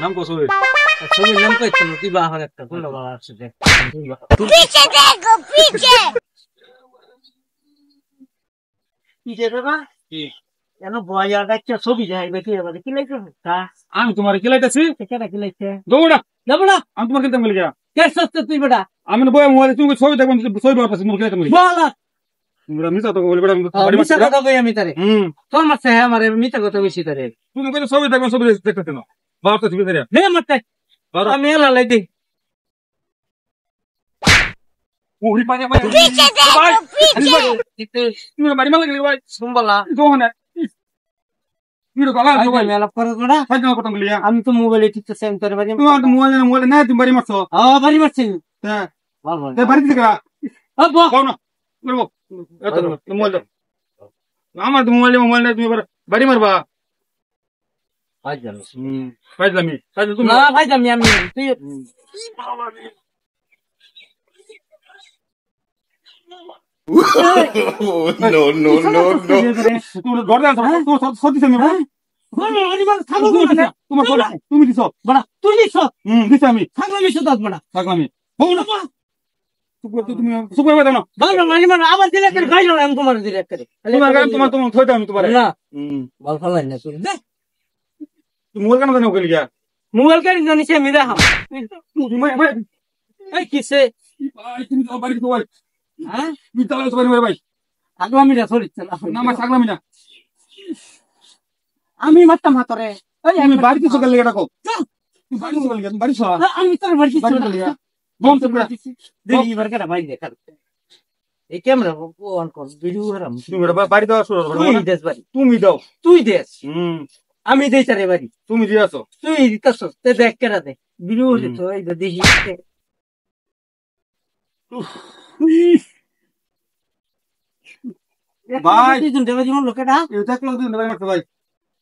নাম কো ছবি ছবির নাম কইতো তুই বাহার একটা কোনটা বাবা আছে দেখ पीछे देखो पीछे। কি যে বাবা কি কেন বয়া দেখছ ছবি যাই বেটি এবার কি লাইছো তা আমি তোমার খেলাইতেছি কেন কি লাইছে দৌড়া যাব না আমি তোমার খেলতে মিলে গিয়া কে সস্তে তুই বেটা আমি বই মোবাইল তুমি ছবি দেখো ছবি বানাচ্ছি মোর খেলাইতে মিলে বল তোমরা মিছা তো বলি বেটা বাড়ি মিছা মাছ কথা কই আমি তারে তোর মারছে হ্যাঁ আমারে মিছা কথা বেশি তারে তুমি কইলে ছবি দেখো ছবি দেখতে না বাবা তো ছবি ধরে হে মারতে আমি এলা লাই দি ওরি পানি ভাই पीछे देखो पीछे। তুমি বাড়ি মাল লাগলি ভাই শুনবলা দোহনে ভিডিও কল আই ভাই মেলা করে গোড়া ফাইজ না কথা মিলিয়া আমি তো মোবাইলে ঠিক সেম করে বাড়ি তোমার মোবাইল না তুমি বাড়ি মারছো বাড়ি মারছি হ্যাঁ বল বল তে বাড়ি থেকে আব্বা কও না বলবো এত মোবাইল দাও আমার তো মোবাইল না তুমি বাড়ি মারবা ভাই জানো ফাইজলামি তুমি না ভাই আমি তুই No, no, no, no. তুমি ঘর দাও সত্যি আমি তোমার তুমি দিছো বড়া তুই নিছ দিছি আমি থাকলাম নিছ দাস বড়া থাকলাম বউ না তুমি সুপার বাদ না বাবা মানে আবার দিলে করে গাইলো আমি তোমার দিলে করে তোমার গান তোমার তোমার থইতা আমি তোমার না বল ফলাই না তুই দে তুমি মোবাইল কেন জানো গেলি গিয়া মোবাইল কারি জানি সে মিরা হাম ভাই এই কিসে তুমি তো বাড়ি তো ভাই হ্যাঁ তুমি তাহলে তো বাড়ি ভাই আগলা মিরা সরিছে না না মা থাকলাম না আমি মারতাম হাতরে এই আমি বাড়িতে সকালে লেগে রাখো তুমি বাড়ি সকালে গেছ বাড়ি সকালে আমি তোর বাড়ি বাড়ি চলে গিয়া বম তো পুরা দেখি বার করে ভাই দেখা এই ক্যামেরা অন কর ভিডিও হারাম তুমি বাড়ি দাও শুরু তুই দেশ বাড়ি তুমি দাও তুই দেশ আমি দেই তারে বাড়ি তুমি দিয়াছো তুই দিতাছ তে দেখ কেরা দে ভিডিও হচ্ছে তো এই দেখি ভাই তুই দেবে জীবন লোকেটা এই দেখলো তুমি বাড়ি মারতে ভাই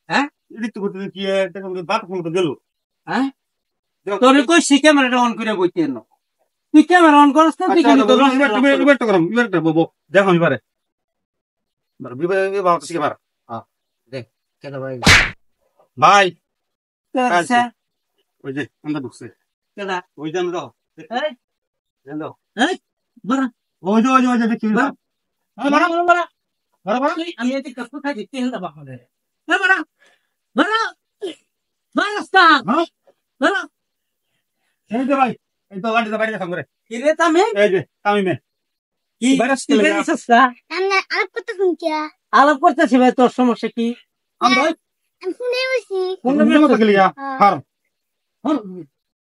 হ্যাঁ এদিক তো করতে কি দেখো বাত ফোন তো গেল হ্যাঁ তোর কই সি ক্যামেরাটা অন করে বইতে না তুই ক্যামেরা অন করছ না তুই খালি তো ইবেট করম ইবেট বাবু দেখো আমি পারে বিবে বাবা শিখে মার দেখ কেন ভাই ভাই আচ্ছা ওই যে আমরা ঢুকছে কেডা ওই যে আমরা এই দেন দাও এই বড়া ওই যে দেখি বড়া বড়া বড়া বড় বড় আমি এতে কষ্ট খাই দিতে হল বাবা রে বড়া বড়া বারাস্তা হ্যাঁ বড়া এই যে ভাই এই তো গাড়ি বাইরে সামনে কিরে তামে এই যে আমি মে কি বাইরে কি সস্তা हमने आप को तो सुन क्या। আলাপ করতেছি ভাই তোর সমস্যা কি আমরা हम सुने उसी। কোন কোন মতো গেলিয়া হার হ্যাঁ